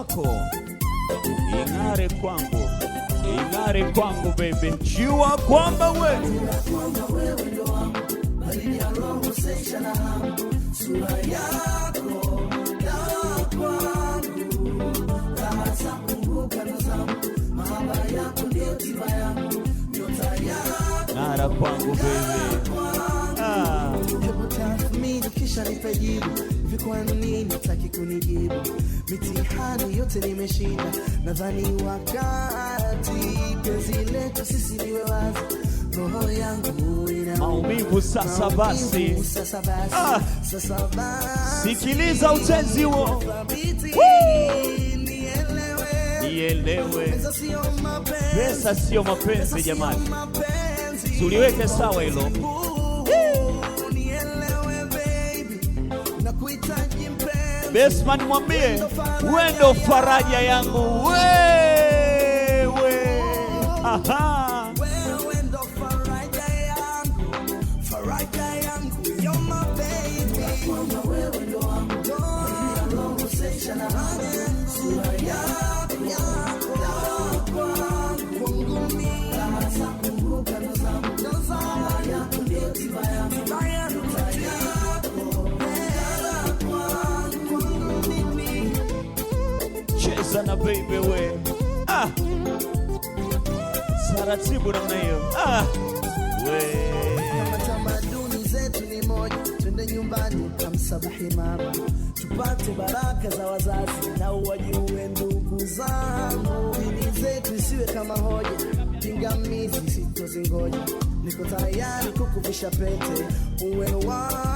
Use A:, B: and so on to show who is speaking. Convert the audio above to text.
A: yako ing'are kwangu, ing'are kwangu baby. Jua kwamba wewe ndo wangu, bali ya roho sesha na hamu, sura yako na kwangu, raha zangu ngukano zangu, mahaba yako ndio tiba yangu, nyota yako ng'ara kwangu baby.
B: Hebu tathmini kisha nipe jibu, kwa nini nataki kunijibu? Mitihani yote nimeshinda, nadhani wakati penzi letu sisi liwe wazi. Roho yangu ina
A: maumivu sasa basi,
B: sasa basi,
A: sikiliza utenzi huo, nielewe, pesa sio mapenzi jamani, tuliweke sawa hilo. Bestman mwambie wewe ndo faraja yangu wewe. Aha,
B: wewe ndo faraja yangu, you're my baby. Wewe ndo wangu, roho sesha na hamu, sura yako kwangu mimi, raha zangu ngukano zangu, yako ndio tiba yangu.
A: Cheza baby we, saratibu namna hiyo. We
B: kama tamaduni zetu ni moja, twende nyumbani kamsabahi mama, tupate baraka za wazazi na uwajue ndugu zangu. Dini zetu isiwe kama hoja, pingamizi sitozingoja, niko tayari kukuvisha pete uwe wangu.